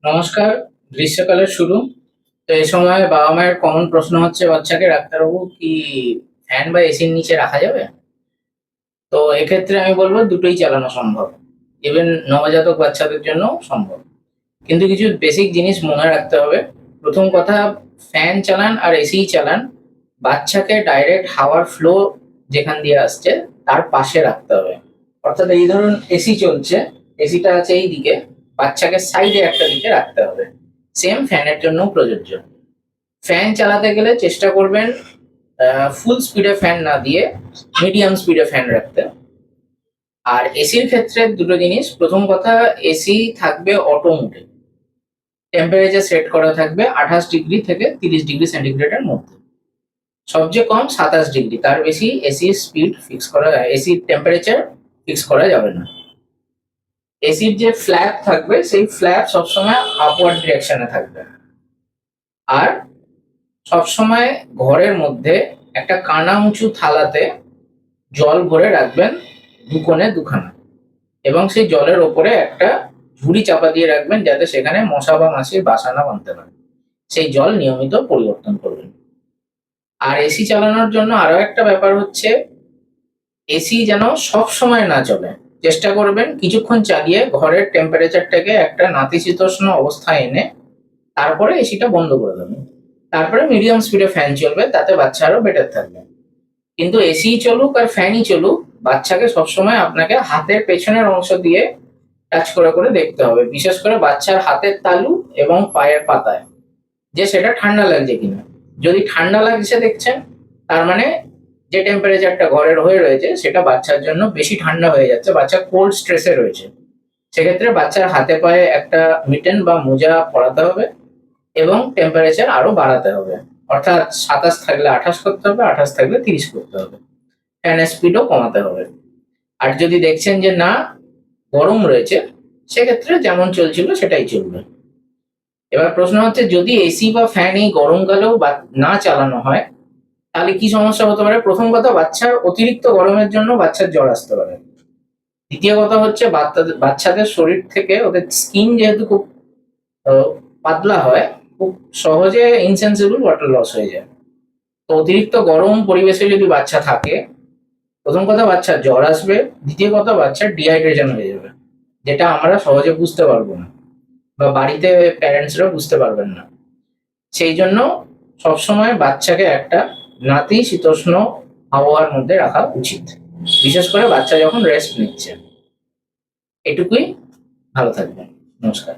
নমস্কার। গ্রীষ্মকালের শুরু। তো এই সময় বাবা মায়ের কমন প্রশ্ন হচ্ছে বাচ্চাকে, ডাক্তারবাবু কি ফ্যান বা এসির নিচে রাখা যাবে? তো এক্ষেত্রে আমি বলবো দুটোই চালানো সম্ভব। ইভেন নবজাতক বাচ্চাদের জন্য সম্ভব। কিন্তু কিছু বেসিক জিনিস মনে রাখতে হবে। প্রথম কথা, ফ্যান চালান আর এসি চালান, বাচ্চাকে ডাইরেক্ট হাওয়ার ফ্লো যেখান দিয়ে আসছে তার পাশে রাখতে হবে। অর্থাৎ এই ধরুন এসি চলছে, এসিটা আছে এই দিকে, বাচ্চাকে সাইডে একটা দিকে রাখতে হবে। সেম ফ্যানের জন্য প্রযোজ্য। ফ্যান চালাতে গেলে চেষ্টা করবেন ফুল স্পিডে ফ্যান না দিয়ে মিডিয়াম স্পিডে ফ্যান রাখতে। আর এসির ক্ষেত্রে দুটো জিনিস। প্রথম কথা, এসি থাকবে অটো মোডে, টেম্পারেচার সেট করা থাকবে 28 ডিগ্রি থেকে 30 ডিগ্রি সেন্টিগ্রেডের মধ্যে। সবচেয়ে কম 27 ডিগ্রি, তার বেশি এসির স্পিড ফিক্স করা, এসির টেম্পারেচার ফিক্স করা যাবে না। এসির যে ফ্ল্যাপ থাকবে সেই ফ্ল্যাপ সবসময় আপওয়ার্ড ডিরেকশনে থাকবে। আর সবসময় ঘরের মধ্যে একটা কানা উঁচু থালাতে জল ভরে রাখবেন, দুকোণে দুখানা, এবং সেই জলের ওপরে একটা ঝুড়ি চাপা দিয়ে রাখবেন যাতে সেখানে মশা বা মাছির বাসা না বাঁধতে পারে। সেই জল নিয়মিত পরিবর্তন করবেন। আর এসি চালানোর জন্য আরো একটা ব্যাপার হচ্ছে, এসি যেন সব সময় না চলে। চেষ্টা করবেন কিছুক্ষণ চালিয়ে ঘরের টেম্পারেচারটাকে একটা নাতিশীতোষ্ণ অবস্থায় এনে তারপরে এসিটা বন্ধ করে দেবেন। তারপরে মিডিয়াম স্পিডে ফ্যান চলবে, তাতে বাচ্চা আরো বেটার থাকবে। কিন্তু এসি চলুক আর ফ্যানই চলুক, বাচ্চাকে সবসময় আপনাকে হাতের পেছনের অংশ দিয়ে টাচ করে করে দেখতে হবে, বিশেষ করে বাচ্চার হাতের তালু এবং পায়ের পাতায়, যে সেটা ঠান্ডা লাগছে কিনা। যদি ঠান্ডা লাগছে দেখছেন, তার মানে যে টেম্পারেচারটা ঘরের হয়ে রয়েছে সেটা বাচ্চার জন্য বেশি ঠান্ডা হয়ে যাচ্ছে, বাচ্চা কোল্ড স্ট্রেসে রয়েছে। সেক্ষেত্রে বাচ্চার হাতে পায়ে একটা মিটেন বা মোজা পরাতে হবে এবং টেম্পারেচার আরো বাড়াতে হবে। অর্থাৎ 27 থাকলে 28 করতে হবে, 28 থাকলে 30 করতে হবে। ফ্যানের স্পিডও কমাতে হবে। আর যদি দেখছেন যে না, গরম রয়েছে, সেক্ষেত্রে যেমন চলছিল সেটাই চলবে। এবার প্রশ্ন হচ্ছে, যদি এসি বা ফ্যান এই গরমকালেও না চালানো হয় তাহলে কি সমস্যা হতে পারে? প্রথম কথা, বাচ্চার অতিরিক্ত গরমের জন্য বাচ্চার জ্বর আসতে পারে। দ্বিতীয় কথা হচ্ছে, বাচ্চাদের শরীর থেকে ওদের স্কিন যেহেতু খুব পাতলা হয়, খুব সহজে ইনসেন্সিবল ওয়াটার লস হয়ে যায়। তো অতিরিক্ত গরম পরিবেশে যদি বাচ্চা থাকে, প্রথম কথা বাচ্চার জ্বর আসবে, দ্বিতীয় কথা বাচ্চার ডিহাইড্রেশন হয়ে যাবে, যেটা আমরা সহজে বুঝতে পারবো না বা বাড়িতে প্যারেন্টসরা বুঝতে পারবেন না। সেই জন্য সবসময় বাচ্চাকে একটা নাতিশীতোষ্ণ আবহাওয়ার মধ্যে রাখা উচিত, বিশেষ করে বাচ্চা যখন রেস্ট নিচ্ছে। এটুকুই। ভালো থাকবেন। নমস্কার।